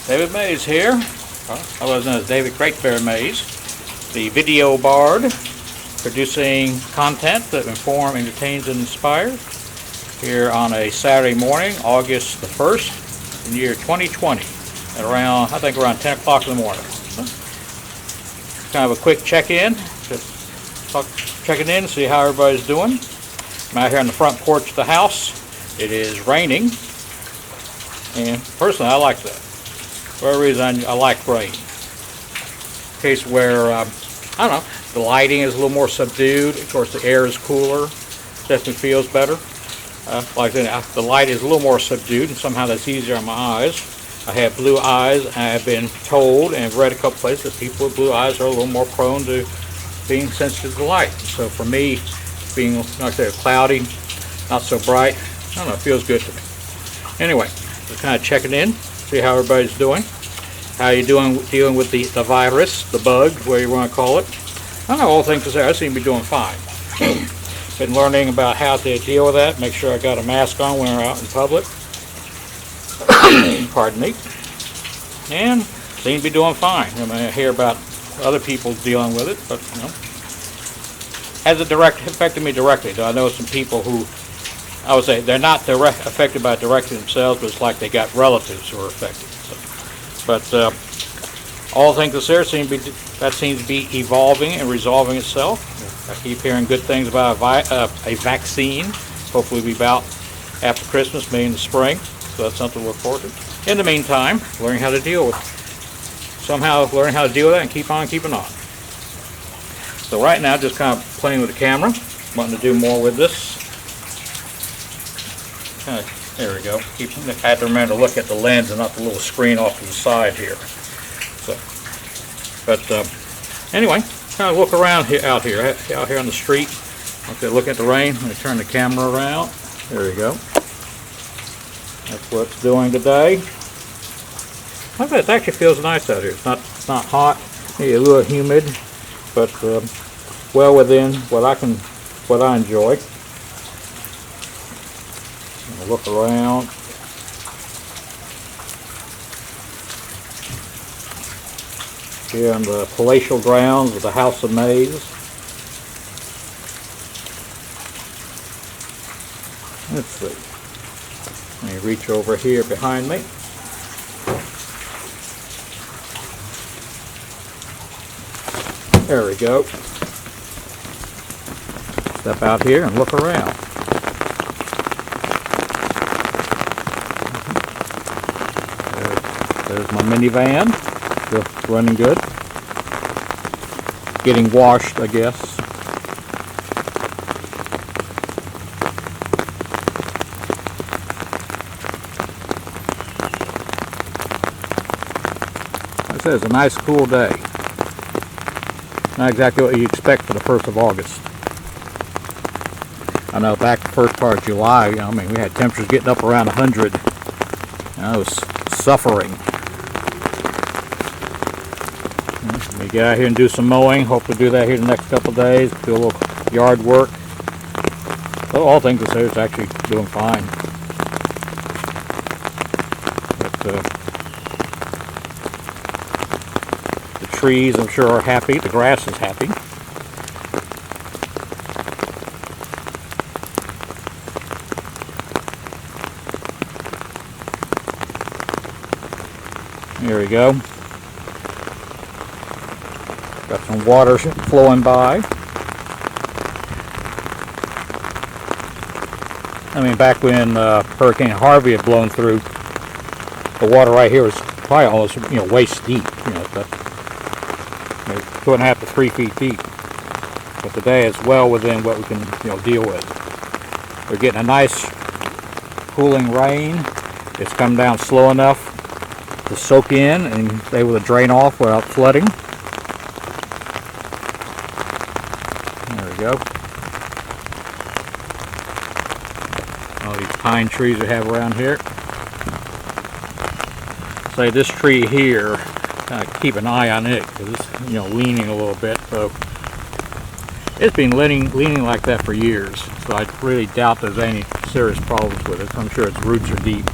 David Mays here, otherwise known as David Great Bear Mays, the video bard, producing content that informs, entertains, and inspires here on a Saturday morning, August the 1st, in the year 2020, at around, I think around 10 o'clock in the morning. Kind of a quick check-in, just checking in, see how everybody's doing. I'm out here on the front porch of the house. It is raining, and personally I like that. For whatever reason, I like rain. Case where, I don't know, the lighting is a little more subdued. Of course, the air is cooler. Definitely feels better. Like I said, the light is a little more subdued, and somehow that's easier on my eyes. I have blue eyes, and I've been told and read a couple places that people with blue eyes are a little more prone to being sensitive to light. So for me, being, like I said, cloudy, not so bright, I don't know, it feels good to me. Anyway, just kind of checking in, see how everybody's doing. How you doing dealing with the virus, the bug, whatever you want to call it. I don't know, all things considered, I seem to be doing fine. Been learning about how to deal with that, make sure I got a mask on when we're out in public. Pardon me. And seem to be doing fine. I mean, I hear about other people dealing with it, but you know, hasn't affected me directly. Though I know some people who, I would say, they're not affected by it directly themselves, but it's like they got relatives who are affected. So, but all things considered, that seems to be evolving and resolving itself. I keep hearing good things about a vaccine. Hopefully, we'll be about after Christmas, maybe in the spring. So that's something to look forward to. In the meantime, learning how to deal with it. Somehow learning how to deal with that and keep on keeping on. So right now, just kind of playing with the camera, wanting to do more with this. There we go. I have to remember to look at the lens and not the little screen off to the side here. So, but anyway, kind of look around out here on the street. Okay, look at the rain. Let me turn the camera around. There we go. That's what it's doing today. Like that, it actually feels nice out here. It's not hot, maybe a little humid, but well within what I enjoy. I'll look around. Here on the palatial grounds of the House of Mays. Let's see. Let me reach over here behind me. There we go. Step out here and look around. There's my minivan. Still running good. Getting washed, I guess. Like I said, it's a nice cool day. Not exactly what you expect for the 1st of August. I know back the first part of July, you know, I mean, we had temperatures getting up around 100. I was suffering. We get out here and do some mowing. Hope to do that here the next couple of days. Do a little yard work. So all things considered, it's actually doing fine. But the trees, I'm sure, are happy. The grass is happy. There we go. Got some water flowing by. I mean, back when Hurricane Harvey had blown through, the water right here was probably almost, you know, waist deep. You know, but 2.5 to 3 feet deep. But today it's well within what we can, you know, deal with. We're getting a nice cooling rain. It's come down slow enough to soak in and able to drain off without flooding. There we go. All these pine trees we have around here. Say this tree here, kind of keep an eye on it because it's, you know, leaning a little bit. So it's been leaning like that for years. So I really doubt there's any serious problems with it. I'm sure its roots are deep.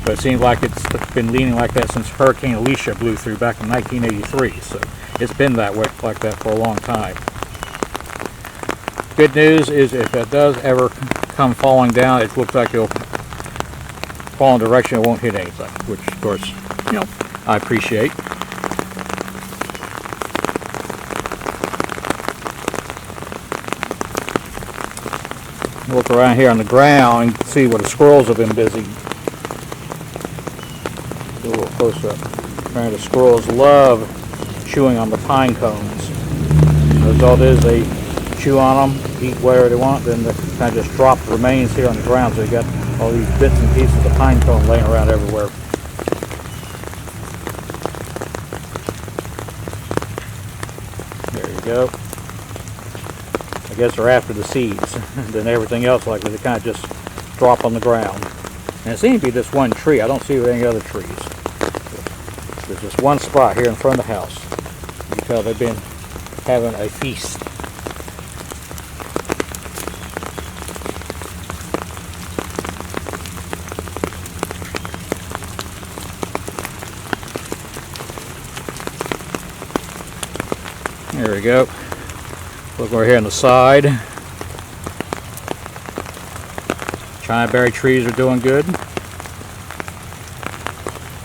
But it seems like it's been leaning like that since Hurricane Alicia blew through back in 1983. So it's been that way, like that for a long time. Good news is if it does ever come falling down, it looks like it'll fall in a direction it won't hit anything, which of course, you know, I appreciate. Look around here on the ground and see where the squirrels have been busy. Do a little close up. The squirrels love chewing on the pine cones. The result is they chew on them, eat whatever they want, then they kind of just drop the remains here on the ground. So you got all these bits and pieces of pine cone laying around everywhere. There you go. I guess they're after the seeds. Then everything else, like they kind of just drop on the ground. And it seems to be this one tree. I don't see any other trees. There's just one spot here in front of the house. You can tell they've been having a feast. There we go. Look over here on the side. China berry trees are doing good.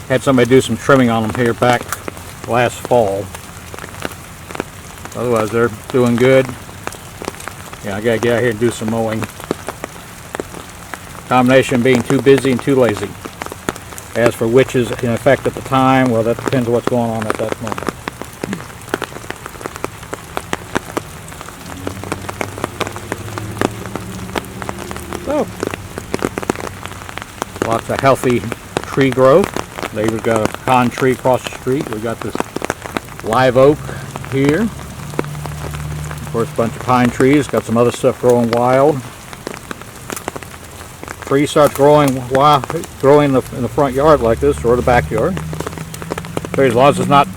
Had somebody do some trimming on them here back last fall. Otherwise they're doing good. Yeah, I gotta get out here and do some mowing. Combination of being too busy and too lazy. As for which is in effect at the time, well, that depends on what's going on at that moment. So, lots of healthy tree growth. We've got a pecan tree across the street. We've got this live oak here. Of course, a bunch of pine trees. Got some other stuff growing wild. Tree starts growing wild, growing in the front yard like this, or the backyard. So as long as it's not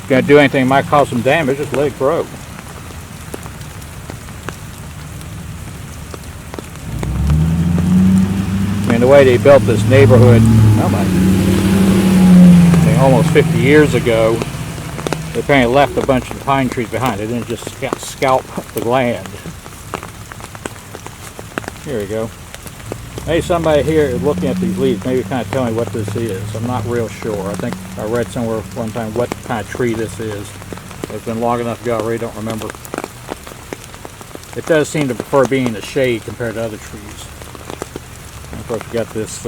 going to do anything that might cause some damage, just let it grow. The way they built this neighborhood, almost 50 years ago, they apparently left a bunch of pine trees behind. They didn't just scalp the land. Here we go. Maybe somebody here is looking at these leaves, maybe kind of tell me what this is. I'm not real sure. I think I read somewhere one time what kind of tree this is. It's been long enough ago, I really don't remember. It does seem to prefer being in the shade compared to other trees. Of course, we got this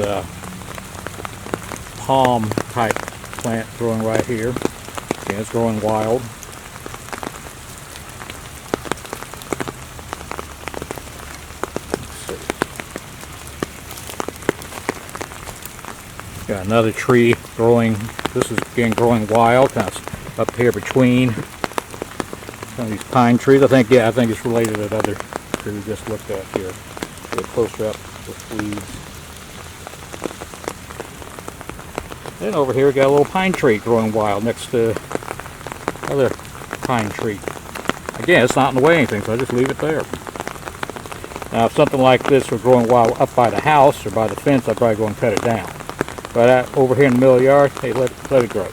palm type plant growing right here. Okay, it's growing wild. Let's see. Got another tree growing. This is again growing wild, kind of up here between some of these pine trees. I think it's related to that other tree we just looked at here. A little closer up with leaves. Then over here we got a little pine tree growing wild next to another pine tree. Again, it's not in the way of anything, so I just leave it there. Now if something like this were growing wild up by the house or by the fence, I'd probably go and cut it down. But over here in the middle of the yard, hey, let it grow.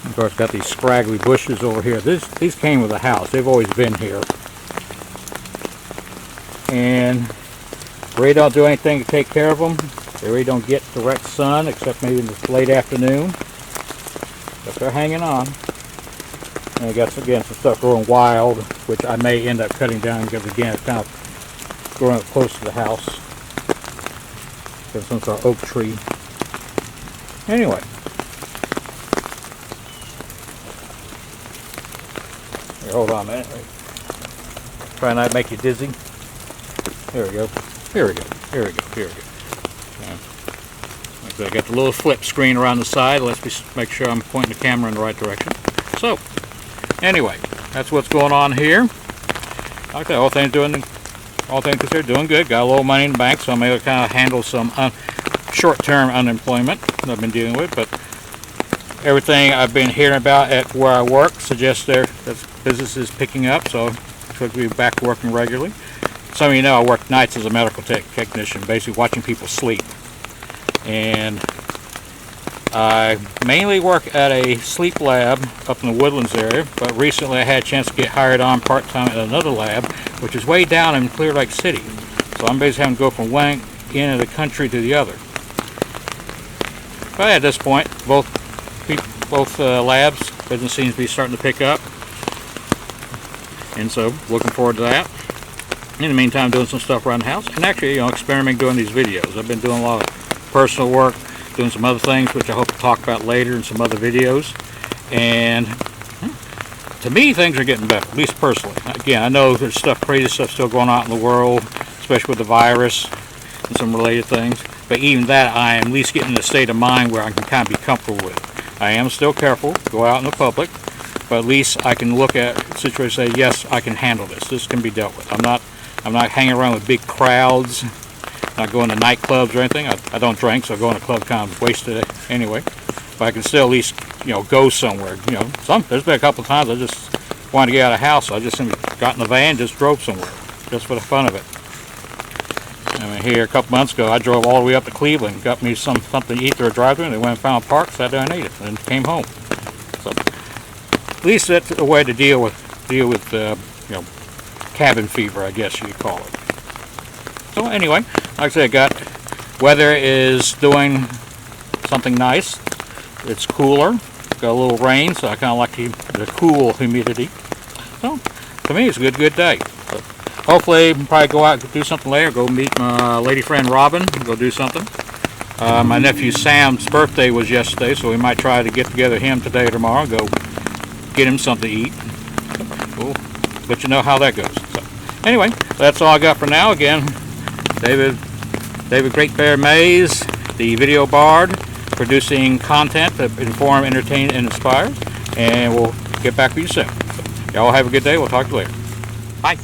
Of course, got these scraggly bushes over here. These came with the house. They've always been here. And really don't do anything to take care of them. They really don't get direct sun, except maybe in the late afternoon. But they're hanging on. And I got, again, some stuff growing wild, which I may end up cutting down because, again, it's kind of growing up close to the house. Got some sort of oak tree. Anyway. Here, hold on a minute. Try not to make you dizzy. There we go. Here we go. Here we go. Here we go. I got the little flip screen around the side. Let's make sure I'm pointing the camera in the right direction. So, anyway, that's what's going on here. Like that, all things considered, doing good. Got a little money in the bank, so I'm able to kind of handle some short-term unemployment that I've been dealing with. But everything I've been hearing about at where I work suggests that business is picking up, so should be back working regularly. Some of you know I work nights as a medical technician, basically watching people sleep. And I mainly work at a sleep lab up in the Woodlands area, but recently I had a chance to get hired on part-time at another lab, which is way down in Clear Lake City. So I'm basically having to go from one end of the country to the other. But at this point, both labs, business seems to be starting to pick up. And so, looking forward to that. In the meantime, doing some stuff around the house, and actually, experimenting doing these videos. I've been doing a lot of personal work, doing some other things, which I hope to talk about later in some other videos. And to me, things are getting better, at least personally. Again, I know there's crazy stuff still going on in the world, especially with the virus and some related things. But even that, I am at least getting in a state of mind where I can kind of be comfortable with it. I am still careful, go out in the public, but at least I can look at situations and say, yes, I can handle this. This can be dealt with. I'm not hanging around with big crowds, not going to nightclubs or anything. I don't drink, so going to clubs kind of wasted it anyway. But I can still at least, go somewhere. There's been a couple of times I just wanted to get out of the house, so I just got in the van and just drove somewhere, just for the fun of it. I mean, here a couple months ago, I drove all the way up to Cleveland, got me something to eat through a drive-thru, and they went and found a park, sat down and ate it, and came home. So at least that's a way to deal with cabin fever, I guess you could call it. So anyway, like I said, weather is doing something nice. It's cooler, got a little rain, so I kind of like the cool humidity. So to me, it's a good day. So, hopefully, probably go out and do something later. Go meet my lady friend Robin. Go do something. My nephew Sam's birthday was yesterday, so we might try to get together him today or tomorrow. Go get him something to eat. We'll let you know how that goes. So, anyway, that's all I got for now. Again, David Great Bear Mays, the video bard, producing content that inform, entertain, and inspire. And we'll get back with you soon. So, y'all have a good day. We'll talk to you later. Bye.